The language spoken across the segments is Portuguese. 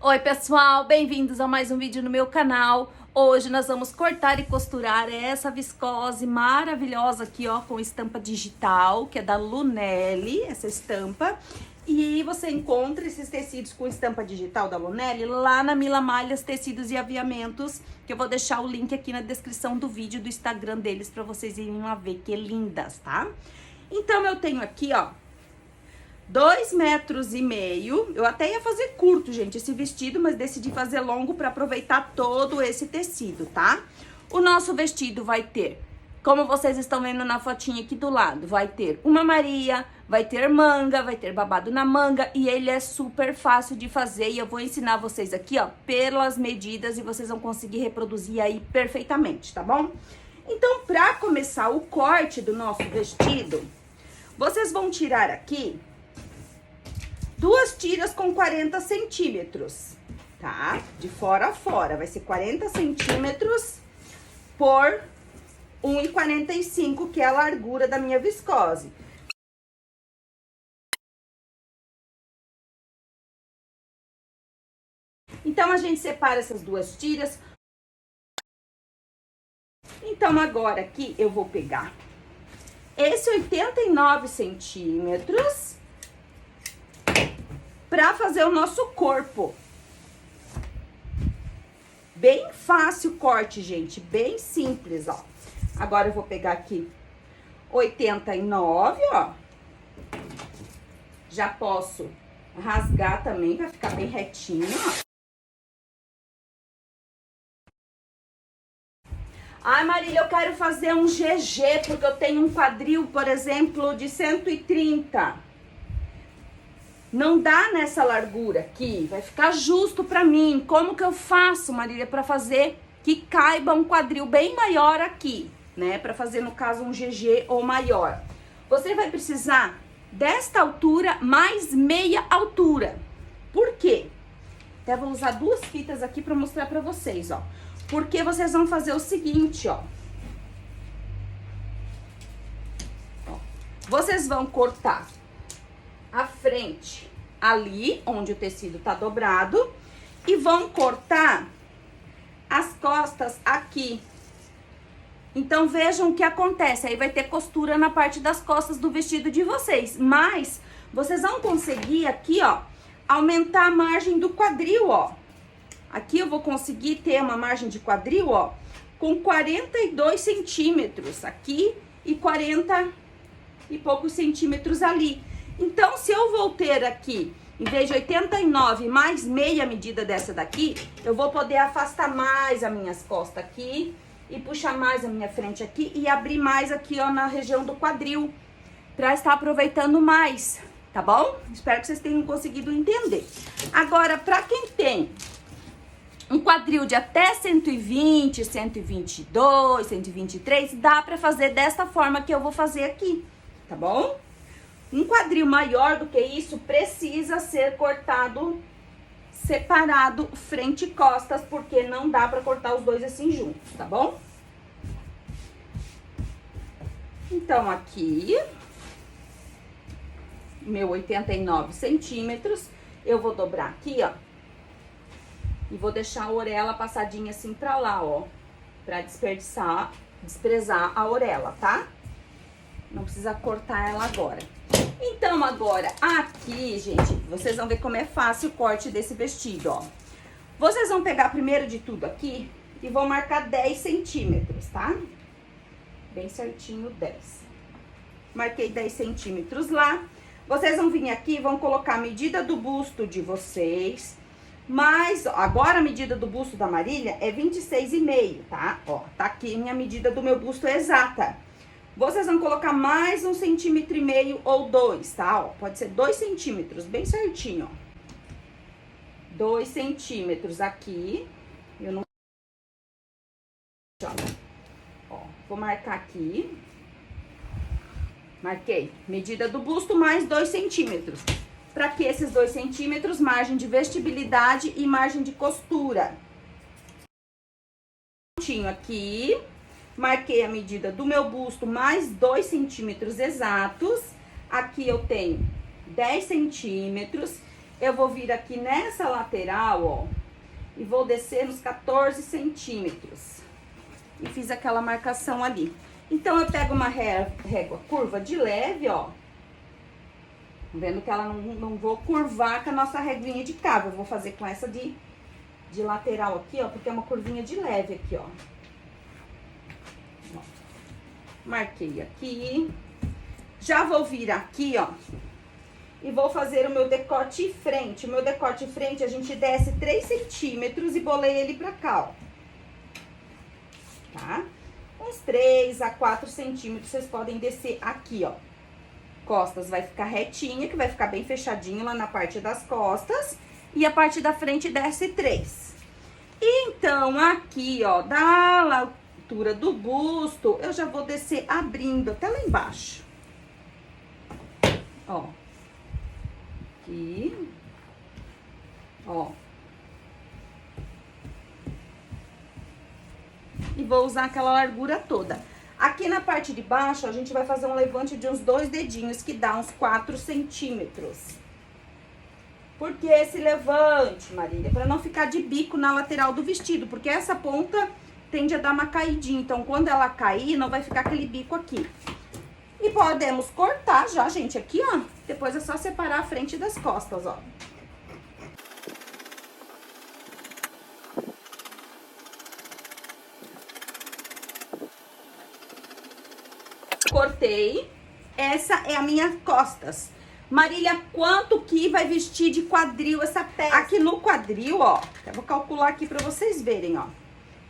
Oi pessoal, bem-vindos a mais um vídeo no meu canal. Hoje nós vamos cortar e costurar essa viscose maravilhosa aqui, ó, com estampa digital, que é da Lunelli, essa estampa. E você encontra esses tecidos com estampa digital da Lunelli lá na Mila Malhas Tecidos e Aviamentos, que eu vou deixar o link aqui na descrição do vídeo do Instagram deles para vocês irem lá ver, que lindas, tá? Então eu tenho aqui, ó, 2,5 metros. Eu até ia fazer curto, gente, esse vestido, mas decidi fazer longo para aproveitar todo esse tecido, tá? O nosso vestido vai ter, como vocês estão vendo na fotinha aqui do lado, vai ter uma Maria, vai ter manga, vai ter babado na manga e ele é super fácil de fazer e eu vou ensinar vocês aqui, ó, pelas medidas e vocês vão conseguir reproduzir aí perfeitamente, tá bom? Então, pra começar o corte do nosso vestido, vocês vão tirar aqui 2 tiras com 40 centímetros, tá? De fora a fora, vai ser 40 centímetros por 1,45, que é a largura da minha viscose. Então, a gente separa essas 2 tiras. Então, agora aqui eu vou pegar esse 89 centímetros para fazer o nosso corpo. Bem fácil o corte, gente, bem simples, ó. Agora eu vou pegar aqui 89, ó. Já posso rasgar também para ficar bem retinho, ó. Ai, Marília, eu quero fazer um GG, porque eu tenho um quadril, por exemplo, de 130. Não dá nessa largura aqui, vai ficar justo pra mim. Como que eu faço, Marília, pra fazer que caiba um quadril bem maior aqui, né? Pra fazer, no caso, um GG ou maior. Você vai precisar desta altura mais meia altura. Por quê? Até vou usar 2 fitas aqui pra mostrar pra vocês, ó. Porque vocês vão fazer o seguinte, ó. Vocês vão cortar a frente ali, onde o tecido tá dobrado, e vão cortar as costas aqui. Então, vejam o que acontece. Aí vai ter costura na parte das costas do vestido de vocês. Mas, vocês vão conseguir aqui, ó, aumentar a margem do quadril, ó. Aqui eu vou conseguir ter uma margem de quadril, ó, com 42 centímetros aqui e 40 e poucos centímetros ali. Então, se eu vou ter aqui, em vez de 89 mais meia medida dessa daqui, eu vou poder afastar mais as minhas costas aqui e puxar mais a minha frente aqui e abrir mais aqui, ó, na região do quadril, pra estar aproveitando mais, tá bom? Espero que vocês tenham conseguido entender. Agora, pra quem tem um quadril de até 120, 122, 123, dá pra fazer desta forma que eu vou fazer aqui, tá bom? Um quadril maior do que isso precisa ser cortado separado frente e costas, porque não dá pra cortar os dois assim juntos, tá bom? Então, aqui, meu 89 centímetros, eu vou dobrar aqui, ó. E vou deixar a orelha passadinha assim pra lá, ó. Pra desprezar a orelha, tá? Não precisa cortar ela agora. Então, agora, aqui, gente, vocês vão ver como é fácil o corte desse vestido, ó. Vocês vão pegar primeiro de tudo aqui e vão marcar 10 centímetros, tá? Bem certinho, 10. Marquei 10 centímetros lá. Vocês vão vir aqui e vão colocar a medida do busto de vocês. Mas, ó, agora a medida do busto da Marília é 26,5, tá? Ó, tá aqui minha medida do meu busto exata. Vocês vão colocar mais 1,5 centímetro ou 2, tá? Ó, pode ser 2 centímetros, bem certinho, ó. 2 centímetros aqui. Eu não... Ó, vou marcar aqui. Marquei. Medida do busto mais 2 centímetros. Pra que esses 2 centímetros? Margem de vestibilidade e margem de costura. Aqui. Marquei a medida do meu busto mais 2 centímetros exatos. Aqui eu tenho 10 centímetros. eu vou vir aqui nessa lateral, ó, e vou descer nos 14 centímetros. E fiz aquela marcação ali. Então, eu pego uma régua curva de leve, ó. Vendo que ela não vou curvar com a nossa reguinha de cabo. Eu vou fazer com essa de lateral aqui, ó, porque é uma curvinha de leve aqui, ó. Marquei aqui. Já vou vir aqui, ó, e vou fazer o meu decote frente. O meu decote frente, a gente desce 3 centímetros e bolei ele pra cá, ó. Tá? Uns 3 a 4 centímetros, vocês podem descer aqui, ó. Costas vai ficar retinha, que vai ficar bem fechadinho lá na parte das costas. E a parte da frente desce 3. Então, aqui, ó, da altura do busto, eu já vou descer abrindo até lá embaixo. Ó. Aqui. Ó. E vou usar aquela largura toda. Aqui na parte de baixo, a gente vai fazer um levante de uns 2 dedinhos, que dá uns 4 centímetros. Por que esse levante, Marília? Para não ficar de bico na lateral do vestido, porque essa ponta tende a dar uma caidinha. Então, quando ela cair, não vai ficar aquele bico aqui. E podemos cortar já, gente, aqui, ó. Depois é só separar a frente das costas, ó. Cortei. Essa é a minha costas. Marília, quanto que vai vestir de quadril essa peça? Aqui no quadril, ó, eu vou calcular aqui pra vocês verem, ó.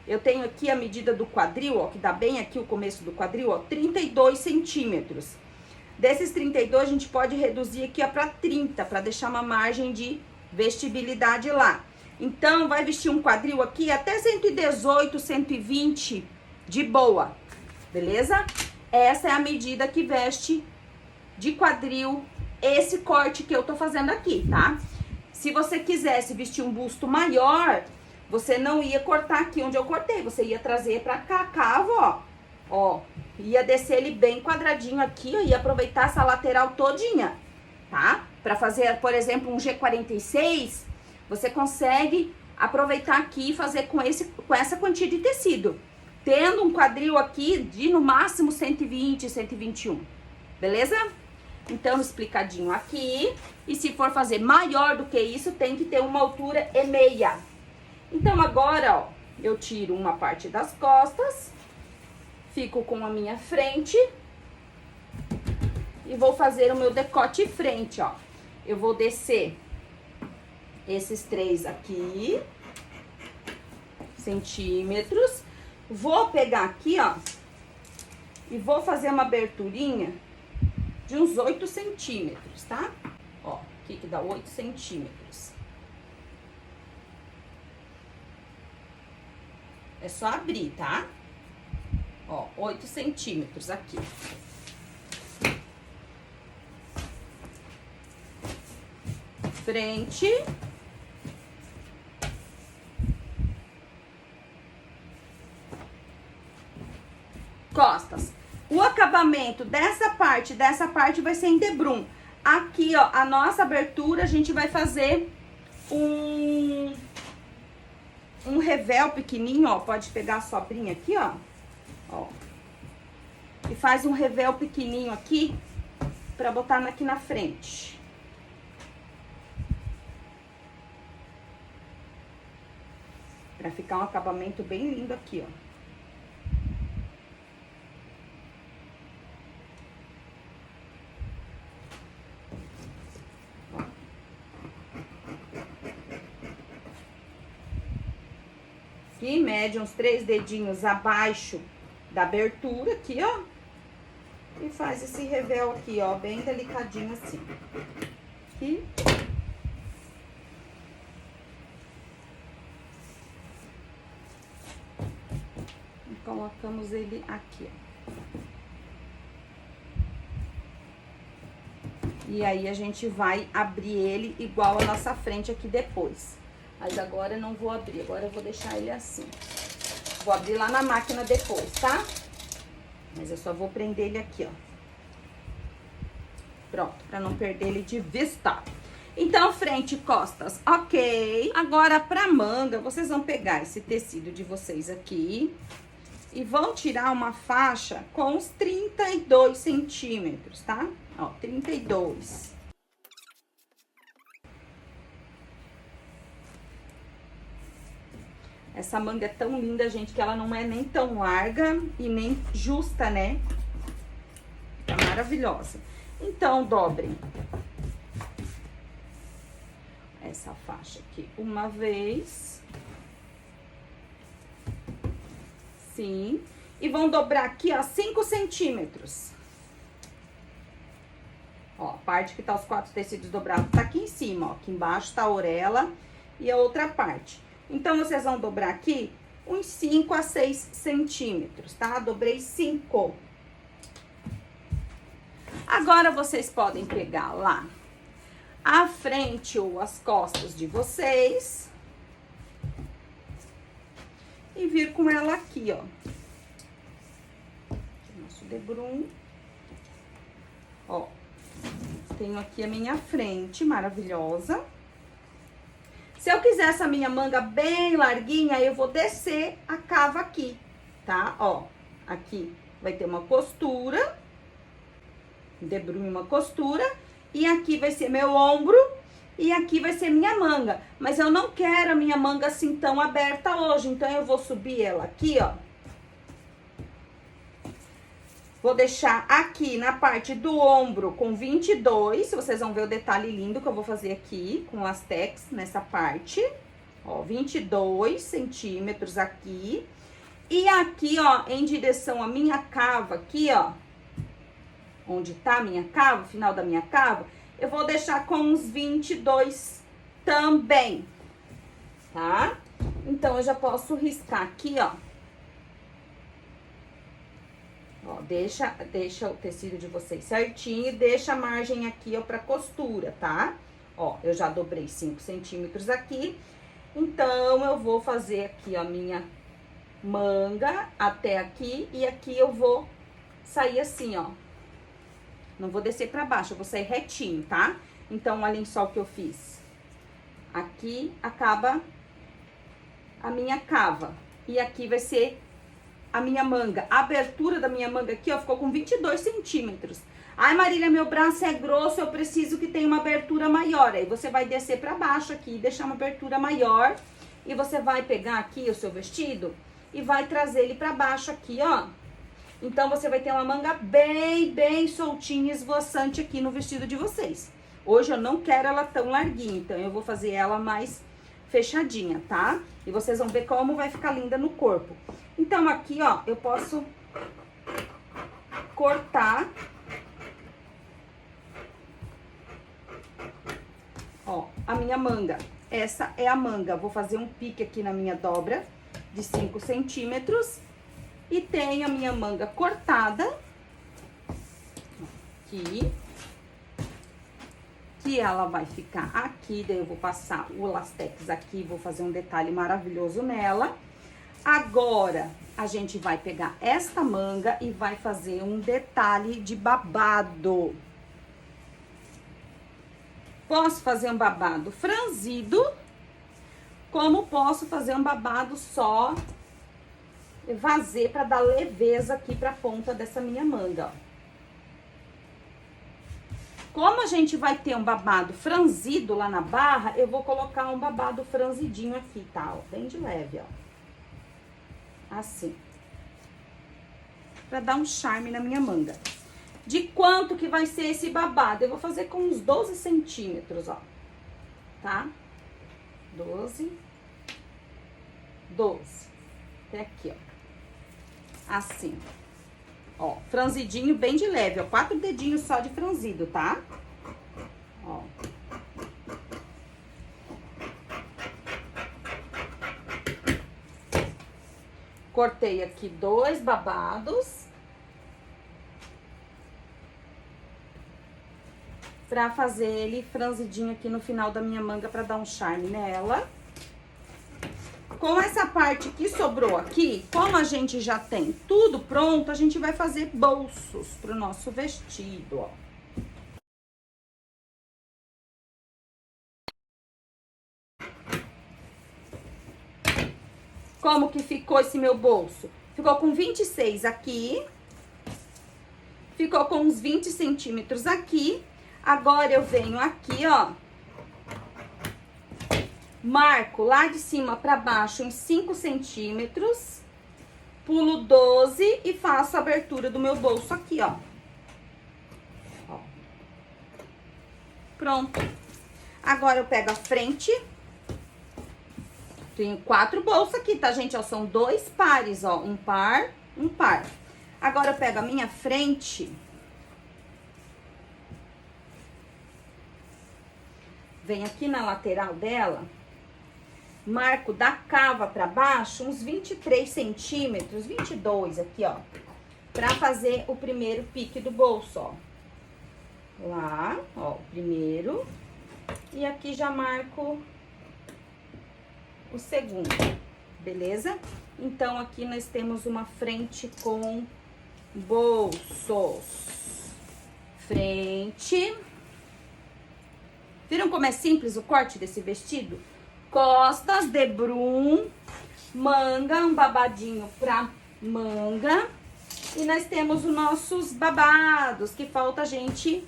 Eu tenho aqui a medida do quadril, ó, que dá bem aqui o começo do quadril, ó, 32 centímetros. Desses 32, a gente pode reduzir aqui, ó, pra 30, pra deixar uma margem de vestibilidade lá. Então, vai vestir um quadril aqui até 118, 120 de boa, beleza? Essa é a medida que veste de quadril esse corte que eu tô fazendo aqui, tá? Se você quisesse vestir um busto maior, você não ia cortar aqui onde eu cortei, você ia trazer pra cá, cavo, ó. Ó, ia descer ele bem quadradinho aqui, ó, ia aproveitar essa lateral todinha, tá? Pra fazer, por exemplo, um G46, você consegue aproveitar aqui e fazer com essa quantia de tecido. Tendo um quadril aqui de, no máximo, 120, 121, beleza? Então, explicadinho aqui. E se for fazer maior do que isso, tem que ter uma altura e meia. Então, agora, ó, eu tiro uma parte das costas, fico com a minha frente e vou fazer o meu decote frente, ó. Eu vou descer esses 3 aqui, centímetros. Vou pegar aqui, ó, e vou fazer uma aberturinha de uns 8 centímetros, tá? Ó, aqui que dá 8 centímetros. É só abrir, tá? Ó, 8 centímetros aqui. Frente. Costas. O acabamento dessa parte vai ser em debrum. Aqui, ó, a nossa abertura, a gente vai fazer um revel pequenininho, ó. Pode pegar a sobrinha aqui, ó. Ó. E faz um revel pequenininho aqui pra botar aqui na frente. Pra ficar um acabamento bem lindo aqui, ó. Aqui, mede uns 3 dedinhos abaixo da abertura, aqui, ó. E faz esse revel aqui, ó, bem delicadinho assim. Aqui. E colocamos ele aqui, ó. E aí, a gente vai abrir ele igual a nossa frente aqui depois. Mas agora eu não vou abrir, agora eu vou deixar ele assim. Vou abrir lá na máquina depois, tá? Mas eu só vou prender ele aqui, ó. Pronto, pra não perder ele de vista. Então, frente e costas, ok. Agora, pra manga, vocês vão pegar esse tecido de vocês aqui e vão tirar uma faixa com uns 32 centímetros, tá? Ó, 32. Essa manga é tão linda, gente, que ela não é nem tão larga e nem justa, né? Tá maravilhosa. Então, dobrem essa faixa aqui uma vez. Sim. E vão dobrar aqui, ó, 5 centímetros. Ó, a parte que tá os 4 tecidos dobrados tá aqui em cima, ó. Aqui embaixo tá a orelha e a outra parte. Então, vocês vão dobrar aqui uns 5 a 6 centímetros, tá? Dobrei 5. Agora, vocês podem pegar lá a frente ou as costas de vocês e vir com ela aqui, ó. Nosso debrum. Ó, tenho aqui a minha frente maravilhosa. Se eu quiser essa minha manga bem larguinha, eu vou descer a cava aqui, tá? Ó, aqui vai ter uma costura, debrum e uma costura, e aqui vai ser meu ombro, e aqui vai ser minha manga. Mas eu não quero a minha manga assim tão aberta hoje, então eu vou subir ela aqui, ó. Vou deixar aqui na parte do ombro com 22, vocês vão ver o detalhe lindo que eu vou fazer aqui com lastex nessa parte. Ó, 22 centímetros aqui. E aqui, ó, em direção à minha cava aqui, ó, onde tá a minha cava, o final da minha cava, eu vou deixar com uns 22 também, tá? Então, eu já posso riscar aqui, ó. Ó, deixa o tecido de vocês certinho e deixa a margem aqui, ó, pra costura, tá? Ó, eu já dobrei 5 centímetros aqui. Então, eu vou fazer aqui, ó, minha manga até aqui. E aqui eu vou sair assim, ó. Não vou descer pra baixo, eu vou sair retinho, tá? Então, olhem só o que eu fiz. Aqui acaba a minha cava. E aqui vai ser a minha manga. A abertura da minha manga aqui, ó, ficou com 22 centímetros. Ai, Marília, meu braço é grosso, eu preciso que tenha uma abertura maior. Aí você vai descer pra baixo aqui, deixar uma abertura maior. E você vai pegar aqui o seu vestido e vai trazer ele pra baixo aqui, ó. Então, você vai ter uma manga bem soltinha, esvoaçante aqui no vestido de vocês. Hoje eu não quero ela tão larguinha, então eu vou fazer ela mais fechadinha, tá? E vocês vão ver como vai ficar linda no corpo. Então, aqui, ó, eu posso cortar. Ó, a minha manga. Essa é a manga. Vou fazer um pique aqui na minha dobra de 5 centímetros. E tenho a minha manga cortada. Aqui. Que ela vai ficar aqui. Daí eu vou passar o lastex aqui, vou fazer um detalhe maravilhoso nela. Agora, a gente vai pegar esta manga e vai fazer um detalhe de babado. Posso fazer um babado franzido, como posso fazer um babado só vazê para dar leveza aqui pra ponta dessa minha manga, ó. Como a gente vai ter um babado franzido lá na barra, eu vou colocar um babado franzidinho aqui, tá? Ó, bem de leve, ó. Assim. Pra dar um charme na minha manga. De quanto que vai ser esse babado? Eu vou fazer com uns 12 centímetros, ó. Tá? 12. Até aqui, ó. Assim. Ó, franzidinho bem de leve, ó. 4 dedinhos só de franzido, tá? Ó. Cortei aqui 2 babados. Pra fazer ele franzidinho aqui no final da minha manga, pra dar um charme nela. Com essa parte que sobrou aqui, como a gente já tem tudo pronto, a gente vai fazer bolsos pro nosso vestido, ó. como que ficou esse meu bolso? Ficou com 26 aqui. Ficou com uns 20 centímetros aqui. Agora, eu venho aqui, ó. Marco lá de cima pra baixo uns 5 centímetros. Pulo 12 e faço a abertura do meu bolso aqui, ó. Ó. Pronto. Agora, eu pego a frente. Tenho 4 bolsas aqui, tá, gente? Ó, são 2 pares, ó. Um par, um par. Agora, eu pego a minha frente. Venho aqui na lateral dela. Marco da cava pra baixo uns 23 centímetros, 22 aqui, ó. Pra fazer o primeiro pique do bolso, ó. Lá, ó, o primeiro. E aqui já marco o segundo, beleza? Então, aqui nós temos uma frente com bolsos. Frente. Viram como é simples o corte desse vestido? Costas, debrum, manga, um babadinho pra manga. E nós temos os nossos babados, que falta a gente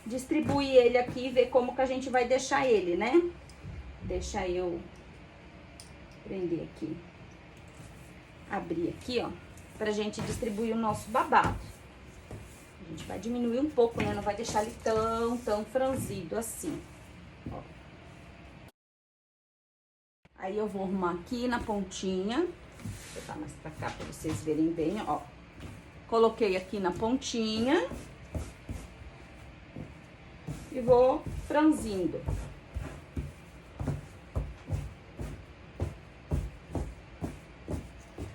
distribuir ele aqui e ver como que a gente vai deixar ele, né? Deixa eu prender aqui. Abrir aqui, ó, pra gente distribuir o nosso babado. A gente vai diminuir um pouco, né? Não vai deixar ele tão franzido assim, ó. Aí, eu vou arrumar aqui na pontinha. Vou botar mais pra cá pra vocês verem bem, ó. Coloquei aqui na pontinha. E vou franzindo.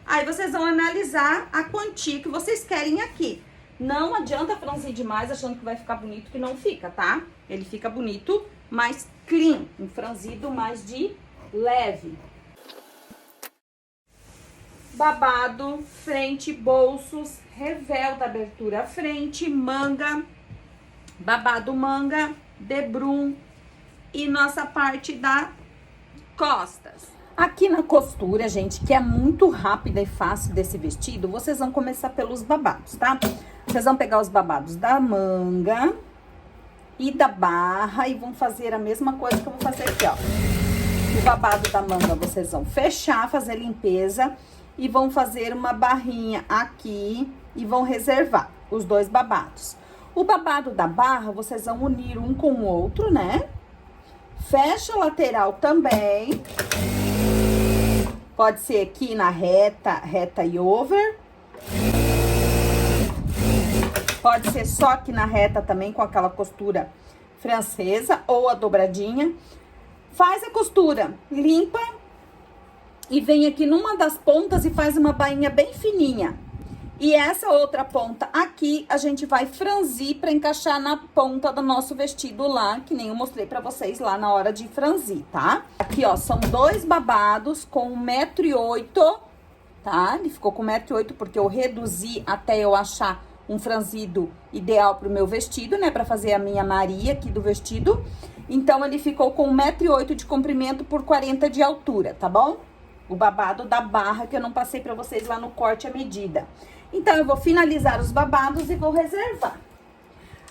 Aí, vocês vão analisar a quantia que vocês querem aqui. Não adianta franzir demais achando que vai ficar bonito, que não fica, tá? Ele fica bonito, mas clean. Um franzido mais de leve. Babado, frente, bolsos, revel da abertura frente, manga, babado manga, debrum e nossa parte da costas. Aqui na costura, gente, que é muito rápida e fácil desse vestido, vocês vão começar pelos babados, tá? Vocês vão pegar os babados da manga e da barra e vão fazer a mesma coisa que eu vou fazer aqui, ó. O babado da manga vocês vão fechar, fazer limpeza e vão fazer uma barrinha aqui e vão reservar os 2 babados. O babado da barra vocês vão unir um com o outro, né? Fecha a lateral também. Pode ser aqui na reta e over. Pode ser só aqui na reta também, com aquela costura francesa ou a dobradinha. Faz a costura, limpa e vem aqui numa das pontas e faz uma bainha bem fininha. E essa outra ponta aqui, a gente vai franzir pra encaixar na ponta do nosso vestido lá, que nem eu mostrei pra vocês lá na hora de franzir, tá? Aqui, ó, são 2 babados com 1,8 m, tá? Ele ficou com 1,8 m porque eu reduzi até eu achar um franzido ideal pro meu vestido, né? Pra fazer a minha Maria aqui do vestido. Então, ele ficou com 1,8 m de comprimento por 40 de altura, tá bom? O babado da barra que eu não passei pra vocês lá no corte à medida. Então, eu vou finalizar os babados e vou reservar.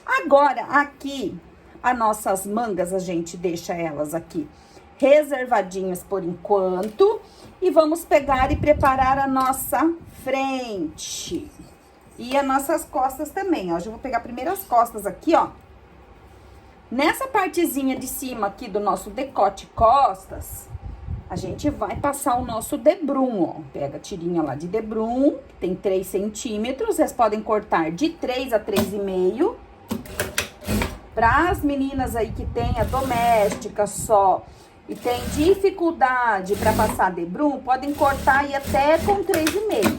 Agora, aqui, as nossas mangas, a gente deixa elas aqui reservadinhas por enquanto. E vamos pegar e preparar a nossa frente. E as nossas costas também, ó. Eu vou pegar primeiro as costas aqui, ó. Nessa partezinha de cima aqui do nosso decote costas, a gente vai passar o nosso debrum, ó. Pega a tirinha lá de debrum, que tem 3 centímetros. Vocês podem cortar de 3 a 3,5. Para as meninas aí que tem a doméstica só e tem dificuldade para passar debrum, podem cortar aí até com 3,5.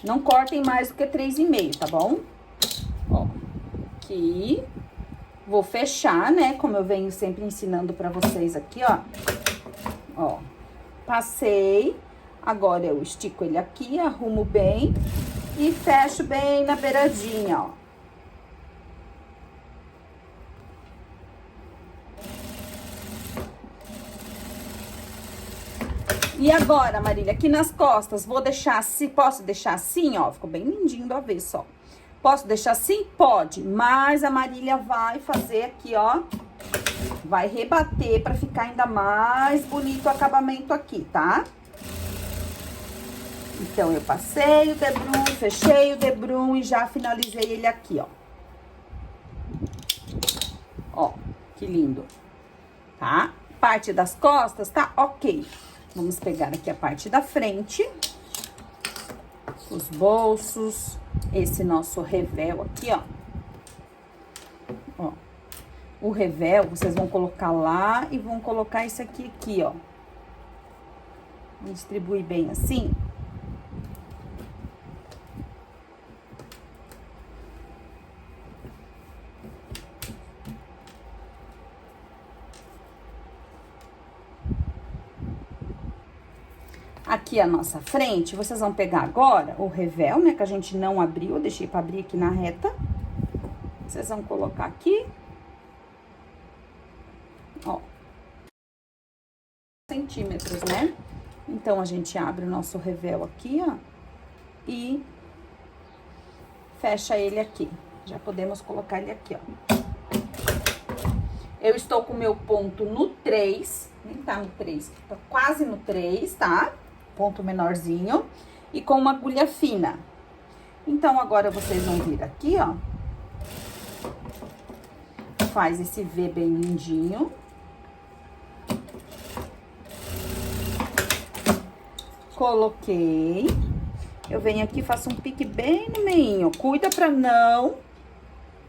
Não cortem mais do que 3,5, tá bom? Ó, aqui. Vou fechar, né? Como eu venho sempre ensinando pra vocês aqui, ó. Ó, passei. Agora eu estico ele aqui, arrumo bem e fecho bem na beiradinha, ó. E agora, Marília, aqui nas costas, vou deixar assim, posso deixar assim, ó, ficou bem lindinho do avesso, ó. Posso deixar assim? Pode, mas a Marília vai fazer aqui, ó, vai rebater pra ficar ainda mais bonito o acabamento aqui, tá? Então, eu passei o debrum, fechei o debrum e já finalizei ele aqui, ó. Ó, que lindo, tá? Parte das costas, tá? Ok. Vamos pegar aqui a parte da frente. Os bolsos. Esse nosso revel aqui, ó. Ó. O revel, vocês vão colocar lá e vão colocar esse aqui, ó. Vou distribuir bem assim. Aqui a nossa frente, vocês vão pegar agora o revel, né, que a gente não abriu, eu deixei pra abrir aqui na reta. Vocês vão colocar aqui. Ó. Centímetros, né? Então, a gente abre o nosso revel aqui, ó. E fecha ele aqui. Já podemos colocar ele aqui, ó. Eu estou com o meu ponto no 3, nem tá no 3, tá quase no 3, tá? Ponto menorzinho, e com uma agulha fina. Então, agora vocês vão vir aqui, ó. Faz esse V bem lindinho. Coloquei. Eu venho aqui e faço um pique bem no meinho. Cuida pra não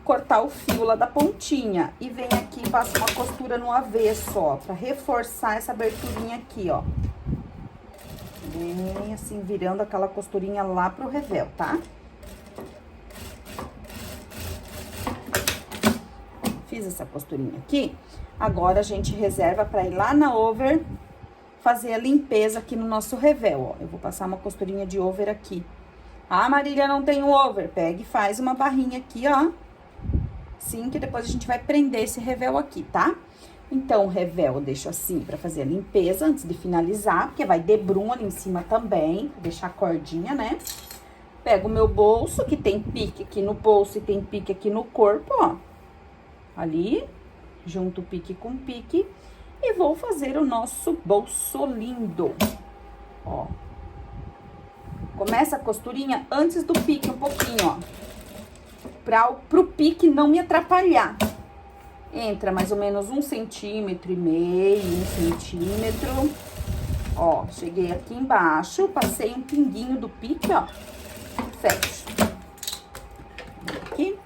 cortar o fio lá da pontinha. E vem aqui e faço uma costura no avesso, ó, pra reforçar essa aberturinha aqui, ó. Bem assim, virando aquela costurinha lá pro revel, tá? Fiz essa costurinha aqui. Agora, a gente reserva pra ir lá na over fazer a limpeza aqui no nosso revel, ó. Eu vou passar uma costurinha de over aqui. Ah, Marília, não tem o over. Pega e faz uma barrinha aqui, ó. Sim, que depois a gente vai prender esse revel aqui, tá? Então, o revel eu deixo assim pra fazer a limpeza antes de finalizar, porque vai debrum ali em cima também, deixar a cordinha, né? Pego o meu bolso, que tem pique aqui no bolso e tem pique aqui no corpo, ó. Ali, junto pique com pique. E vou fazer o nosso bolso lindo, ó. Começa a costurinha antes do pique, um pouquinho, ó. Pro pique não me atrapalhar. Entra mais ou menos 1,5 centímetro, 1 centímetro. Ó, cheguei aqui embaixo, passei um pinguinho do pique, ó. Fecho. Aqui,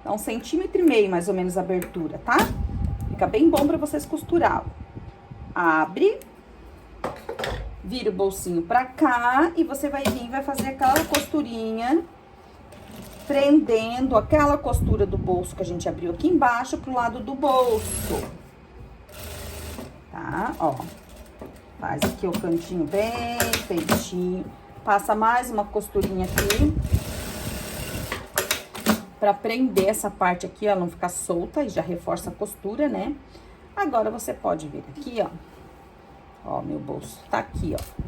dá 1,5 centímetro mais ou menos a abertura, tá? Fica bem bom pra vocês costurar. Abre. Vira o bolsinho pra cá e você vai vir e vai fazer aquela costurinha, prendendo aquela costura do bolso que a gente abriu aqui embaixo pro lado do bolso. Tá? Ó. Faz aqui o cantinho bem feitinho. Passa mais uma costurinha aqui. Pra prender essa parte aqui, ó, não ficar solta e já reforça a costura, né? Agora, você pode vir aqui, ó. Ó, meu bolso tá aqui, ó.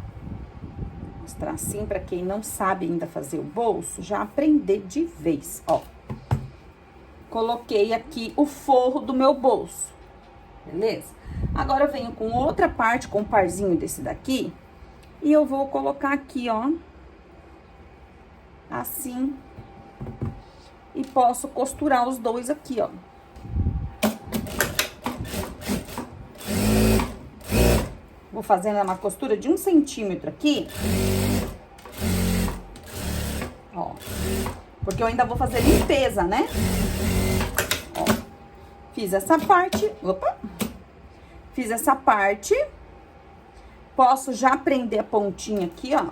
Vou mostrar assim pra quem não sabe ainda fazer o bolso, já aprender de vez, ó. Coloquei aqui o forro do meu bolso, beleza? Agora, eu venho com outra parte, com um parzinho desse daqui, e eu vou colocar aqui, ó. Assim. E posso costurar os dois aqui, ó. Vou fazendo uma costura de 1 centímetro aqui. Ó. Porque eu ainda vou fazer limpeza, né? Ó. Fiz essa parte. Opa! Fiz essa parte. Posso já prender a pontinha aqui, ó.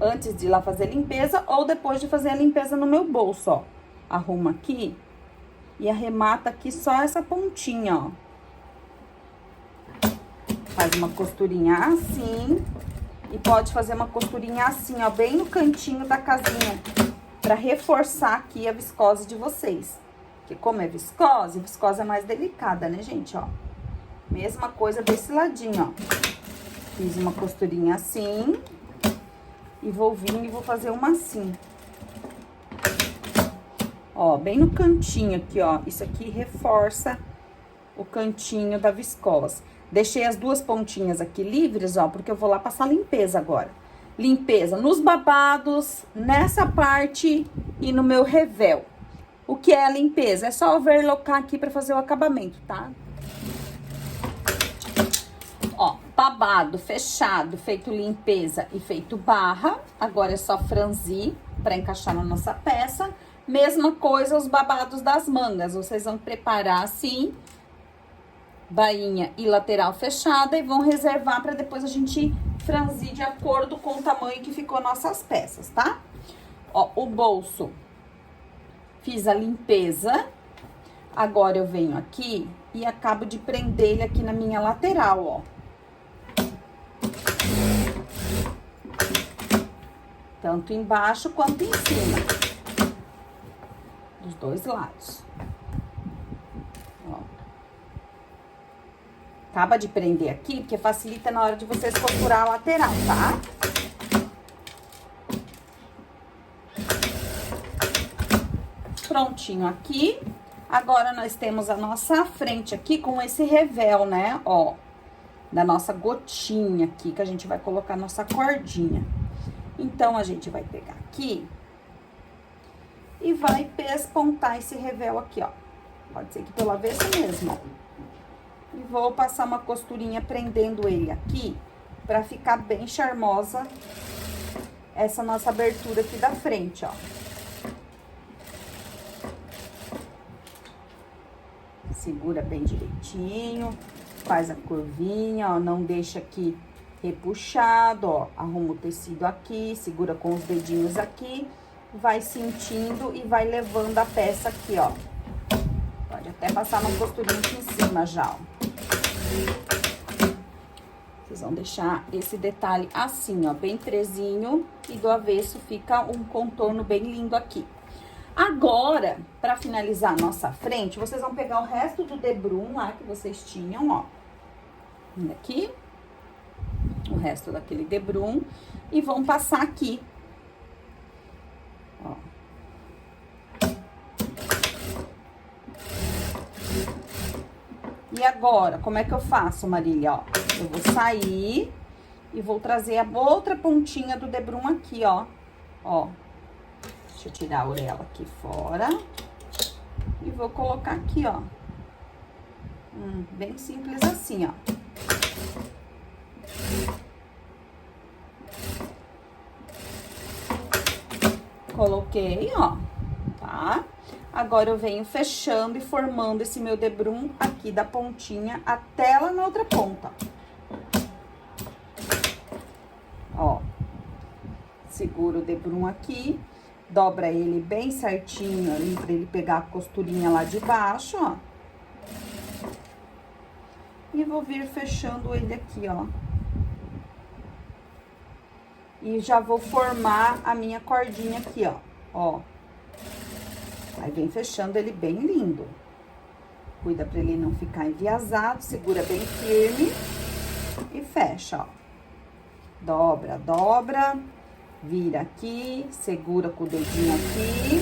Antes de ir lá fazer limpeza ou depois de fazer a limpeza no meu bolso, ó. Arruma aqui e arremata aqui só essa pontinha, ó. Faz uma costurinha assim e pode fazer uma costurinha assim, ó, bem no cantinho da casinha, pra reforçar aqui a viscose de vocês. Porque como é viscose, viscose é mais delicada, né, gente, ó. Mesma coisa desse ladinho, ó. Fiz uma costurinha assim. E vou vir e vou fazer uma assim. Ó, bem no cantinho aqui, ó. Isso aqui reforça o cantinho da viscose. Deixei as duas pontinhas aqui livres, ó, porque eu vou lá passar limpeza agora. Limpeza nos babados, nessa parte e no meu revel. O que é a limpeza? É só overlocar aqui pra fazer o acabamento, tá? Ó, babado, fechado, feito limpeza e feito barra. Agora é só franzir pra encaixar na nossa peça. Mesma coisa os babados das mangas. Vocês vão preparar assim, bainha e lateral fechada, e vão reservar pra depois a gente franzir de acordo com o tamanho que ficou nossas peças, tá? Ó, o bolso, fiz a limpeza. Agora eu venho aqui e acabo de prender ele aqui na minha lateral, ó. Tanto embaixo quanto em cima. Dos dois lados. Ó. Acaba de prender aqui, porque facilita na hora de vocês costurar a lateral, tá? Prontinho aqui. Agora, nós temos a nossa frente aqui com esse revel, né? Ó, da nossa gotinha aqui, que a gente vai colocar nossa cordinha. Então, a gente vai pegar aqui e vai pespontar esse revel aqui, ó. Pode ser que pelo avesso mesmo, ó. E vou passar uma costurinha prendendo ele aqui, pra ficar bem charmosa essa nossa abertura aqui da frente, ó. Segura bem direitinho, faz a curvinha, ó, não deixa aqui repuxado, ó. Arruma o tecido aqui, segura com os dedinhos aqui, vai sentindo e vai levando a peça aqui, ó. Pode até passar uma costurinha aqui em cima já, ó. Vocês vão deixar esse detalhe assim, ó, bem presinho, e do avesso fica um contorno bem lindo aqui. Agora, pra finalizar a nossa frente, vocês vão pegar o resto do debrum lá que vocês tinham, ó. Aqui. O resto daquele debrum. E vão passar aqui. Ó. E agora, como é que eu faço, Marília? Ó, eu vou sair e vou trazer a outra pontinha do debrum aqui, ó. Ó. Deixa eu tirar a orelha aqui fora. E vou colocar aqui, ó. Bem simples assim, ó. Coloquei, ó, tá? Agora eu venho fechando e formando esse meu debrum aqui da pontinha até lá na outra ponta. Ó. Segura o debrum aqui, dobra ele bem certinho ali pra ele pegar a costurinha lá de baixo, ó. E vou vir fechando ele aqui, ó. E já vou formar a minha cordinha aqui, ó. Ó. Aí, vem fechando ele bem lindo. Cuida pra ele não ficar enviesado, segura bem firme e fecha, ó. Dobra, dobra, vira aqui, segura com o dedinho aqui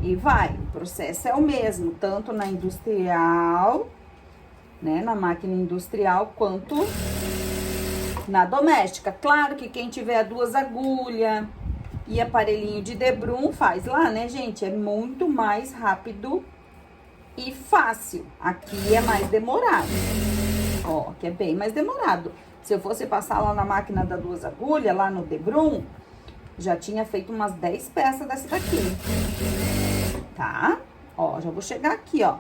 e vai. O processo é o mesmo, tanto na industrial, né, na máquina industrial, quanto na doméstica. Claro que quem tiver 2 agulhas e aparelhinho de debrum faz lá, né, gente? É muito mais rápido e fácil. Aqui é mais demorado. Ó, aqui é bem mais demorado. Se eu fosse passar lá na máquina da 2 agulhas, lá no debrum, já tinha feito umas 10 peças dessa daqui. Tá? Ó, já vou chegar aqui, ó.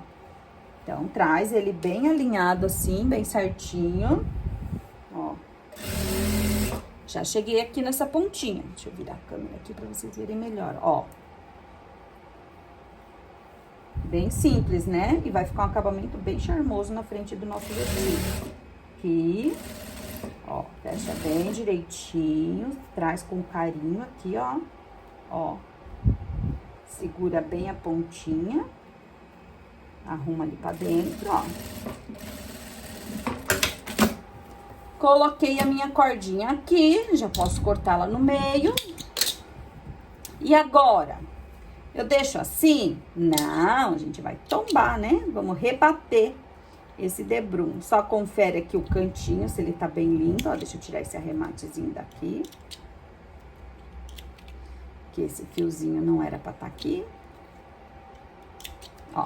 Então, traz ele bem alinhado assim, bem certinho. Ó. Já cheguei aqui nessa pontinha. Deixa eu virar a câmera aqui pra vocês verem melhor, ó. Bem simples, né? E vai ficar um acabamento bem charmoso na frente do nosso vestido. Aqui, ó, fecha bem direitinho, traz com carinho aqui, ó. Ó. Segura bem a pontinha. Arruma ali pra dentro, ó. Coloquei a minha cordinha aqui, já posso cortá-la no meio. E agora, eu deixo assim? Não, a gente vai tombar, né? Vamos rebater esse debrum. Só confere aqui o cantinho, se ele tá bem lindo, ó. Deixa eu tirar esse arrematezinho daqui. Que esse fiozinho não era pra tá aqui. Ó.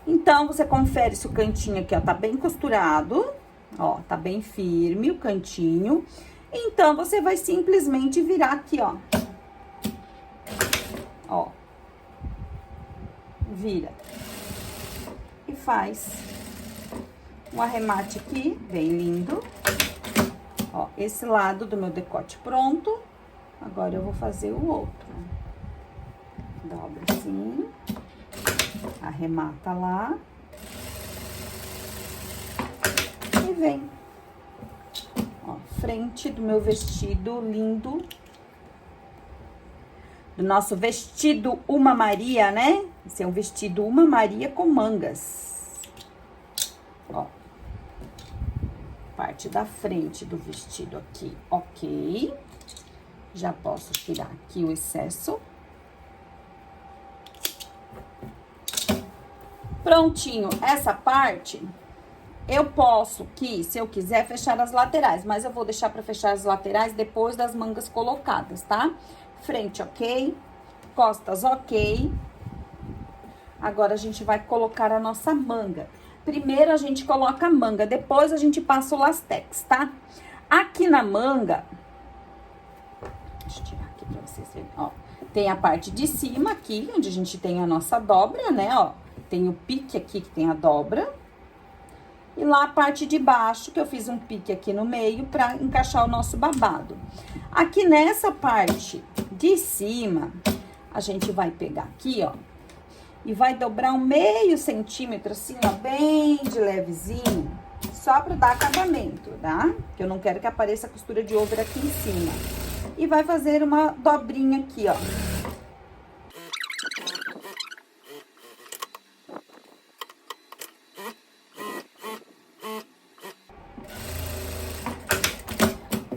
Então, você confere se o cantinho aqui, ó, tá bem costurado. Ó, tá bem firme o cantinho. Então, você vai simplesmente virar aqui, ó. Ó. Vira. E faz um arremate aqui, bem lindo. Ó, esse lado do meu decote pronto. Agora, eu vou fazer o outro. Dobra assim. Arremata lá. E vem. Ó, frente do meu vestido lindo. Do nosso vestido Uma Maria, né? Esse é um vestido Uma Maria com mangas. Ó. Parte da frente do vestido aqui, ok. Já posso tirar aqui o excesso. Prontinho, essa parte, eu posso que, se eu quiser, fechar as laterais. Mas eu vou deixar pra fechar as laterais depois das mangas colocadas, tá? Frente, ok. Costas, ok. Agora, a gente vai colocar a nossa manga. Primeiro, a gente coloca a manga, depois a gente passa o lastex, tá? Aqui na manga... Deixa eu tirar aqui pra vocês verem, ó. Tem a parte de cima aqui, onde a gente tem a nossa dobra, né, ó. Tem o pique aqui, que tem a dobra. E lá a parte de baixo, que eu fiz um pique aqui no meio pra encaixar o nosso babado. Aqui nessa parte de cima, a gente vai pegar aqui, ó. E vai dobrar um meio centímetro, assim, ó, bem de levezinho. Só pra dar acabamento, tá? Porque eu não quero que apareça a costura de over aqui em cima. E vai fazer uma dobrinha aqui, ó.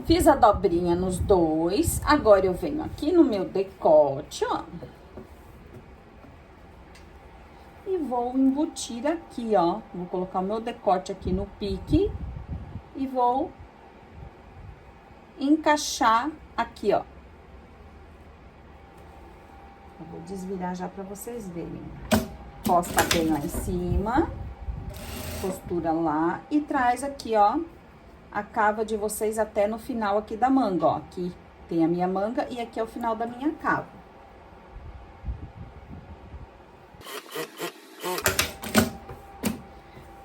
Fiz a dobrinha nos dois. Agora, eu venho aqui no meu decote, ó. E vou embutir aqui, ó. Vou colocar o meu decote aqui no pique. E vou encaixar aqui, ó. Eu vou desvirar já pra vocês verem. Posta bem lá em cima. Costura lá. E traz aqui, ó, a cava de vocês até no final aqui da manga, ó. Aqui tem a minha manga e aqui é o final da minha cava.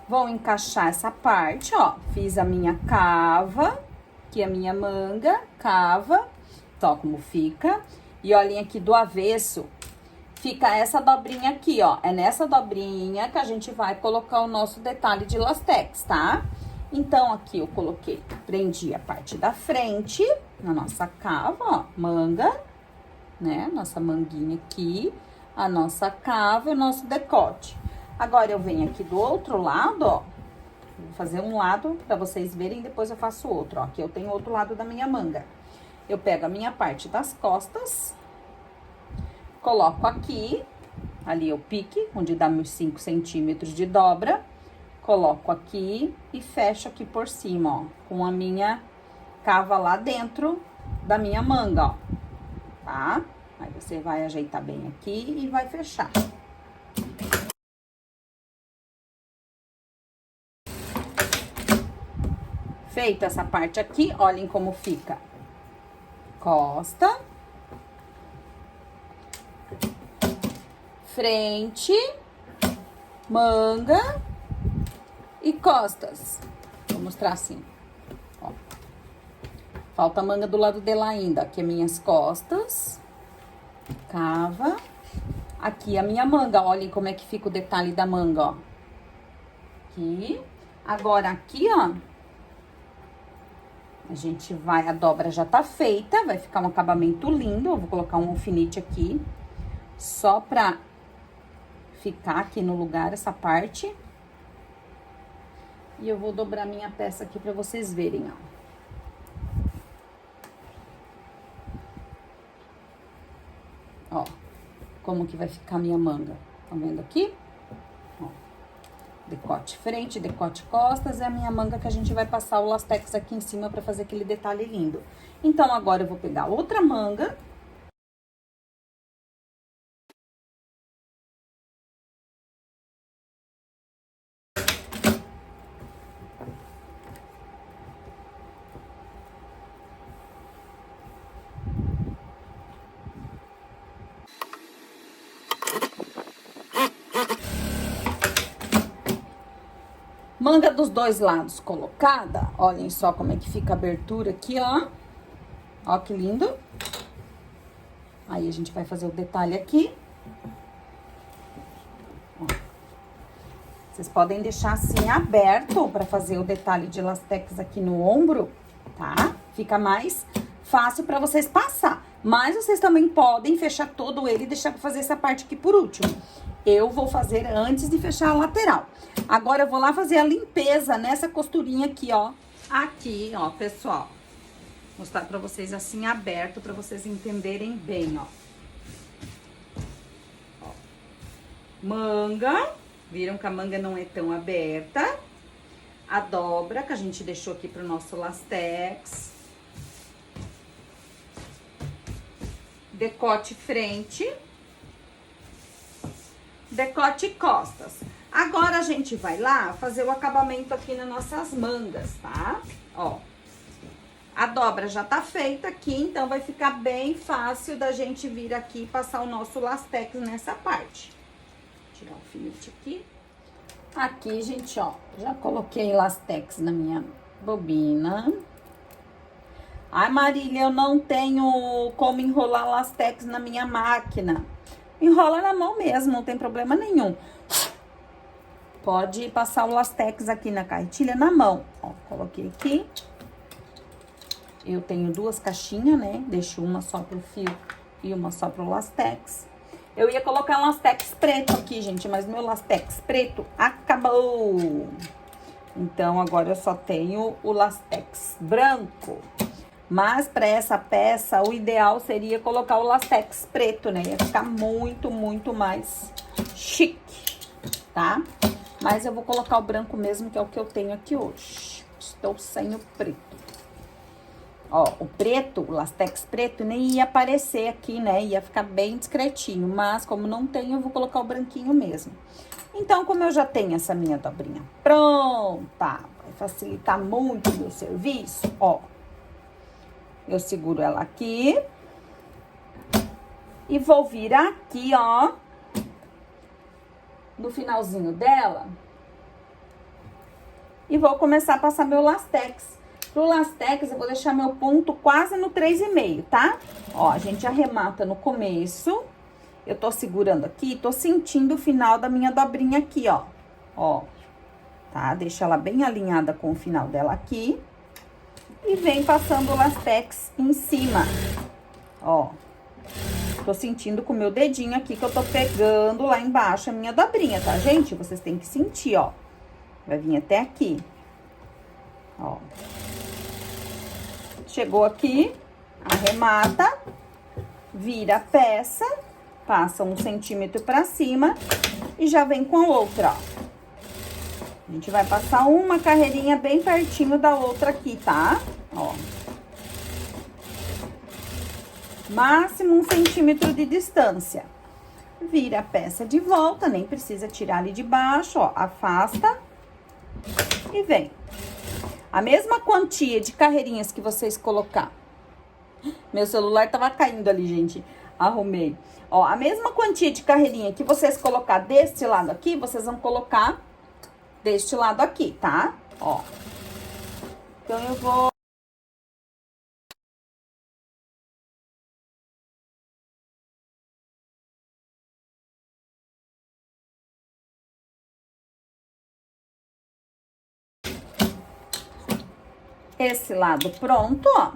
Vou encaixar essa parte, ó. Fiz a minha cava, aqui a minha manga, cava. Ó, como fica. E olhem aqui do avesso, fica essa dobrinha aqui, ó. É nessa dobrinha que a gente vai colocar o nosso detalhe de lastex, tá? Então, aqui eu coloquei, prendi a parte da frente, na nossa cava, ó, manga, né? Nossa manguinha aqui, a nossa cava e o nosso decote. Agora, eu venho aqui do outro lado, ó, vou fazer um lado pra vocês verem, depois eu faço outro, ó. Aqui eu tenho outro lado da minha manga. Eu pego a minha parte das costas, coloco aqui, ali é o pique, onde dá meus 5 centímetros de dobra. Coloco aqui e fecho aqui por cima, ó, com a minha cava lá dentro da minha manga, ó, tá? Aí você vai ajeitar bem aqui e vai fechar. Feita essa parte aqui, olhem como fica. Costa. Frente. Manga. E costas. Vou mostrar assim, ó. Falta a manga do lado dela ainda. Aqui é minhas costas. Cava. Aqui a minha manga. Olhem como é que fica o detalhe da manga, ó. Aqui. Agora, aqui, ó. A gente vai... A dobra já tá feita. Vai ficar um acabamento lindo. Eu vou colocar um alfinete aqui. Só pra ficar aqui no lugar essa parte. E eu vou dobrar minha peça aqui pra vocês verem, ó. Ó, como que vai ficar a minha manga. Tá vendo aqui? Ó. Decote frente, decote costas. É a minha manga que a gente vai passar o lastex aqui em cima pra fazer aquele detalhe lindo. Então, agora eu vou pegar outra manga. Manga dos dois lados colocada. Olhem só como é que fica a abertura aqui, ó. Ó que lindo. Aí, a gente vai fazer o detalhe aqui. Ó. Vocês podem deixar assim aberto pra fazer o detalhe de lastex aqui no ombro, tá? Fica mais fácil pra vocês passar. Mas vocês também podem fechar todo ele e deixar pra fazer essa parte aqui por último. Eu vou fazer antes de fechar a lateral. Agora, eu vou lá fazer a limpeza nessa costurinha aqui, ó. Aqui, ó, pessoal. Mostrar pra vocês assim, aberto, pra vocês entenderem bem, ó. Ó. Manga. Viram que a manga não é tão aberta. A dobra, que a gente deixou aqui pro nosso lastex. Decote frente. Decote costas. Agora, a gente vai lá fazer o acabamento aqui nas nossas mangas, tá? Ó. A dobra já tá feita aqui, então vai ficar bem fácil da gente vir aqui e passar o nosso lastex nessa parte. Vou tirar o alfinete aqui. Aqui, gente, ó, já coloquei lastex na minha bobina. Ai, Marília, eu não tenho como enrolar lastex na minha máquina. Enrola na mão mesmo, não tem problema nenhum. Pode passar o lastex aqui na carretilha na mão. Ó, coloquei aqui. Eu tenho duas caixinhas, né? Deixo uma só pro fio e uma só pro lastex. Eu ia colocar um lastex preto aqui, gente, mas meu lastex preto acabou. Então, agora eu só tenho o lastex branco. Mas, para essa peça, o ideal seria colocar o lastex preto, né? Ia ficar muito, muito mais chique, tá? Mas eu vou colocar o branco mesmo, que é o que eu tenho aqui hoje. Estou sem o preto. Ó, o preto, o lastex preto, nem ia aparecer aqui, né? Ia ficar bem discretinho. Mas, como não tenho, eu vou colocar o branquinho mesmo. Então, como eu já tenho essa minha dobrinha pronta, vai facilitar muito o meu serviço, ó. Eu seguro ela aqui. E vou vir aqui, ó. No finalzinho dela. E vou começar a passar meu lastex. Pro lastex, eu vou deixar meu ponto quase no 3,5, tá? Ó, a gente arremata no começo. Eu tô segurando aqui, tô sentindo o final da minha dobrinha aqui, ó. Ó, tá? Deixa ela bem alinhada com o final dela aqui. E vem passando o lastex em cima, ó. Tô sentindo com o meu dedinho aqui que eu tô pegando lá embaixo a minha dobrinha, tá, gente? Vocês têm que sentir, ó. Vai vir até aqui, ó. Chegou aqui, arremata, vira a peça, passa 1 centímetro pra cima e já vem com a outra, ó. A gente vai passar uma carreirinha bem pertinho da outra aqui, tá? Ó. Máximo 1 centímetro de distância. Vira a peça de volta, nem precisa tirar ali de baixo, ó. Afasta e vem. A mesma quantia de carreirinhas que vocês colocar. Meu celular tava caindo ali, gente. Arrumei. Ó, a mesma quantia de carreirinha que vocês colocar deste lado aqui, vocês vão colocar deste lado aqui, tá? Ó. Então, eu vou... Esse lado pronto, ó.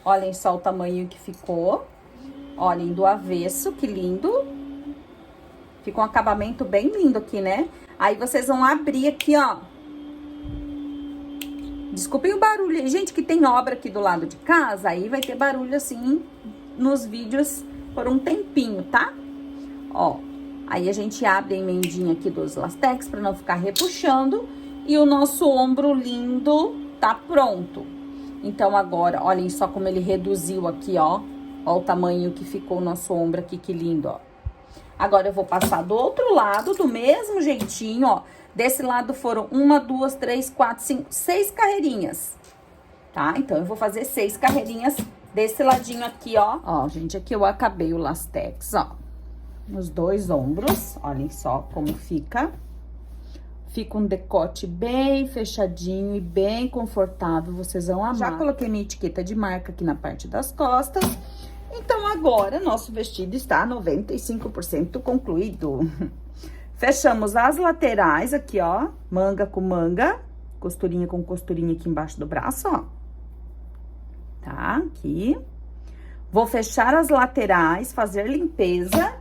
Olhem só o tamanho que ficou. Olhem do avesso, que lindo. Fica um acabamento bem lindo aqui, né? Aí vocês vão abrir aqui, ó. Desculpem o barulho aí, gente, que tem obra aqui do lado de casa. Aí vai ter barulho assim nos vídeos por um tempinho, tá? Ó, aí a gente abre a emendinha aqui dos lastex pra não ficar repuxando. E o nosso ombro lindo tá pronto. Então agora, olhem só como ele reduziu aqui, ó. Ó o tamanho que ficou o nosso ombro aqui, que lindo, ó. Agora eu vou passar do outro lado, do mesmo jeitinho, ó. Desse lado foram 1, 2, 3, 4, 5, 6 carreirinhas, tá? Então, eu vou fazer 6 carreirinhas desse ladinho aqui, ó. Ó, gente, aqui eu acabei o lastex, ó. Nos 2 ombros, olhem só como fica. Fica um decote bem fechadinho e bem confortável, vocês vão amar. Já coloquei minha etiqueta de marca aqui na parte das costas. Então, agora, nosso vestido está 95% concluído. Fechamos as laterais aqui, ó, manga com manga, costurinha com costurinha aqui embaixo do braço, ó. Tá? Aqui. Vou fechar as laterais, fazer limpeza.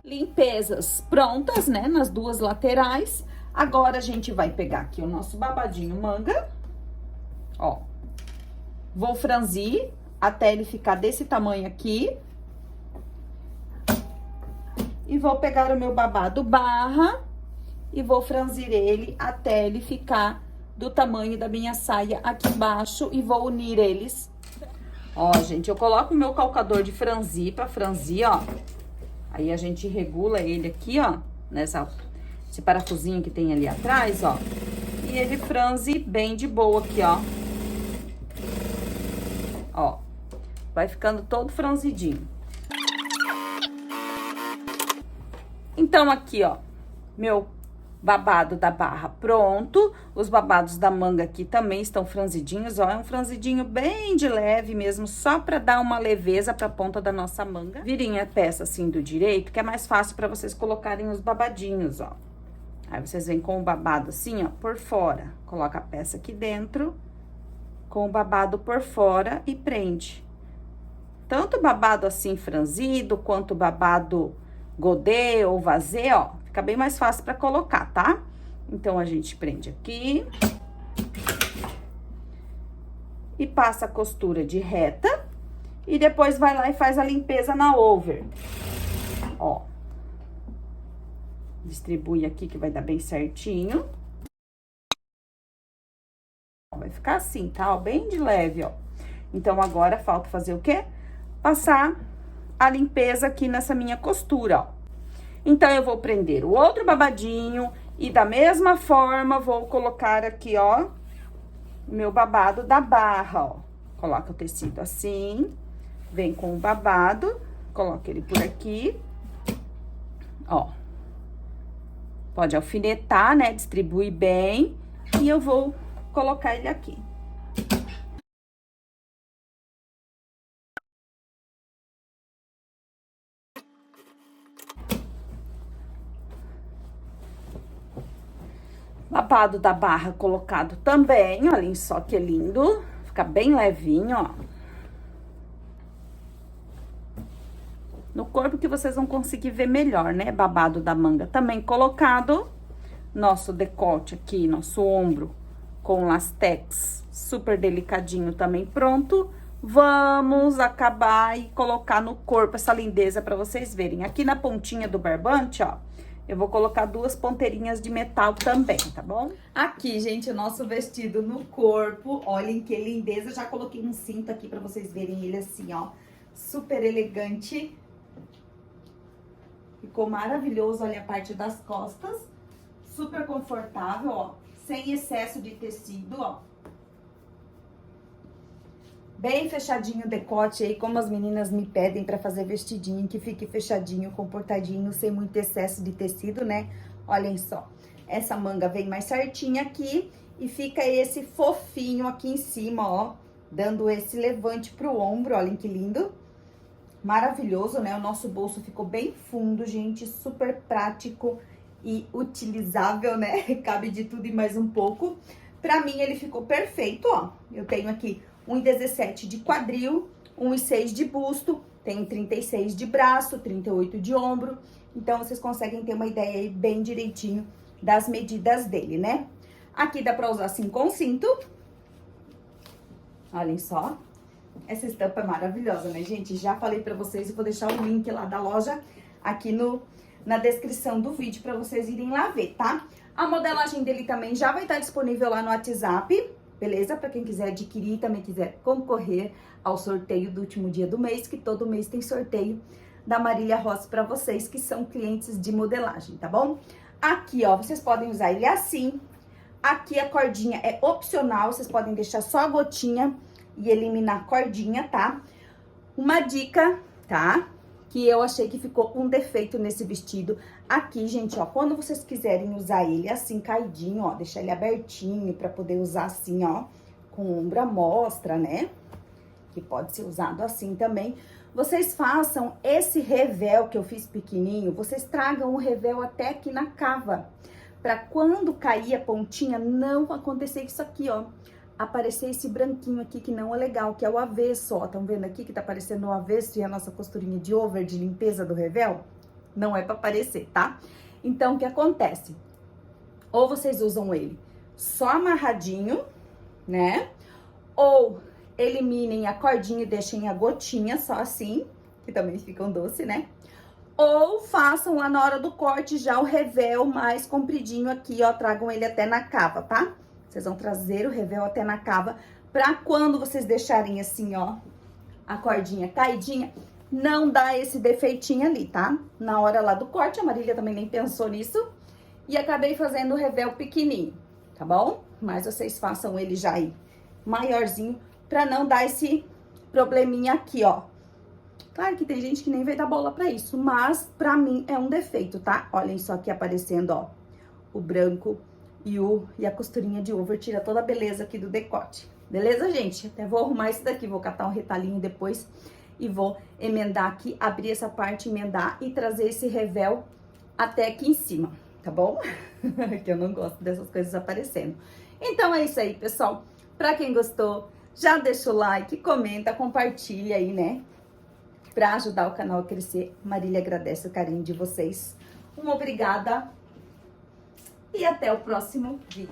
Limpezas prontas, né, nas 2 laterais. Agora, a gente vai pegar aqui o nosso babadinho manga, ó. Vou franzir até ele ficar desse tamanho aqui. E vou pegar o meu babado barra e vou franzir ele até ele ficar do tamanho da minha saia aqui embaixo e vou unir eles. Ó, gente, eu coloco o meu calcador de franzir pra franzir, ó. Aí, a gente regula ele aqui, ó, esse parafusinho que tem ali atrás, ó. E ele franze bem de boa aqui, ó. Ó, vai ficando todo franzidinho. Então, aqui, ó, meu babado da barra pronto. Os babados da manga aqui também estão franzidinhos, ó. É um franzidinho bem de leve mesmo, só pra dar uma leveza pra ponta da nossa manga. Virem a peça assim do direito, que é mais fácil pra vocês colocarem os babadinhos, ó. Aí, vocês vêm com o babado assim, ó, por fora. Coloca a peça aqui dentro, com o babado por fora e prende. Tanto o babado assim franzido, quanto o babado godê ou vazê, ó. Fica bem mais fácil pra colocar, tá? Então, a gente prende aqui. E passa a costura de reta. E depois vai lá e faz a limpeza na over. Ó. Distribui aqui que vai dar bem certinho. Vai ficar assim, tá? Ó, bem de leve, ó. Então, agora falta fazer o quê? Passar a limpeza aqui nessa minha costura, ó. Então, eu vou prender o outro babadinho e da mesma forma vou colocar aqui, ó, o meu babado da barra, ó. Coloca o tecido assim, vem com o babado, coloca ele por aqui, ó. Pode alfinetar, né, distribui bem e eu vou colocar ele aqui. Babado da barra colocado também, olhem só que lindo. Fica bem levinho, ó. No corpo que vocês vão conseguir ver melhor, né? Babado da manga também colocado. Nosso decote aqui, nosso ombro com lastex super delicadinho também pronto. Vamos acabar e colocar no corpo essa lindeza pra vocês verem. Aqui na pontinha do barbante, ó. Eu vou colocar 2 ponteirinhas de metal também, tá bom? Aqui, gente, o nosso vestido no corpo. Olhem que lindeza. Já coloquei um cinto aqui pra vocês verem ele assim, ó. Super elegante. Ficou maravilhoso, olha a parte das costas. Super confortável, ó. Sem excesso de tecido, ó. Bem fechadinho o decote aí, como as meninas me pedem pra fazer vestidinho, que fique fechadinho, comportadinho, sem muito excesso de tecido, né? Olhem só, essa manga vem mais certinha aqui e fica esse fofinho aqui em cima, ó, dando esse levante pro ombro, olhem que lindo. Maravilhoso, né? O nosso bolso ficou bem fundo, gente, super prático e utilizável, né? Cabe de tudo e mais um pouco. Pra mim, ele ficou perfeito, ó. Eu tenho aqui 1,17 de quadril, 1,6 de busto, tenho 36 de braço, 38 de ombro. Então, vocês conseguem ter uma ideia aí bem direitinho das medidas dele, né? Aqui dá pra usar assim com cinto. Olhem só. Essa estampa é maravilhosa, né, gente? Já falei pra vocês e vou deixar o link lá da loja aqui na descrição do vídeo pra vocês irem lá ver, tá? A modelagem dele também já vai estar disponível lá no WhatsApp, beleza? Pra quem quiser adquirir e também quiser concorrer ao sorteio do último dia do mês, que todo mês tem sorteio da Marília Rossi pra vocês que são clientes de modelagem, tá bom? Aqui, ó, vocês podem usar ele assim. Aqui a cordinha é opcional, vocês podem deixar só a gotinha e eliminar a cordinha, tá? Uma dica, tá? Que eu achei que ficou um defeito nesse vestido. Aqui, gente, ó, quando vocês quiserem usar ele assim, caidinho, ó, deixar ele abertinho pra poder usar assim, ó, com ombro à mostra, né? Que pode ser usado assim também. Vocês façam esse revel que eu fiz pequenininho, vocês tragam o revel até aqui na cava. Pra quando cair a pontinha, não acontecer isso aqui, ó. Aparecer esse branquinho aqui que não é legal, que é o avesso, ó. Estão vendo aqui que tá aparecendo o avesso e a nossa costurinha de over, de limpeza do revel? Não é pra aparecer, tá? Então, o que acontece? Ou vocês usam ele só amarradinho, né? Ou eliminem a cordinha e deixem a gotinha só assim, que também fica um doce, né? Ou façam lá na hora do corte já o revel mais compridinho aqui, ó. Tragam ele até na cava, tá? Vocês vão trazer o revel até na cava pra quando vocês deixarem assim, ó, a cordinha caidinha, não dá esse defeitinho ali, tá? Na hora lá do corte, a Marília também nem pensou nisso. E acabei fazendo o revel pequenininho, tá bom? Mas vocês façam ele já aí maiorzinho pra não dar esse probleminha aqui, ó. Claro que tem gente que nem vai dar bola pra isso, mas pra mim é um defeito, tá? Olhem só aqui aparecendo, ó, o branco e a costurinha de over, tira toda a beleza aqui do decote. Beleza, gente? Até vou arrumar isso daqui, vou catar um retalhinho depois e vou emendar aqui, abrir essa parte, emendar e trazer esse revel até aqui em cima, tá bom? Que eu não gosto dessas coisas aparecendo. Então é isso aí, pessoal. Pra quem gostou, já deixa o like, comenta, compartilha aí, né? Pra ajudar o canal a crescer. Marília agradece o carinho de vocês. Uma obrigada e até o próximo vídeo.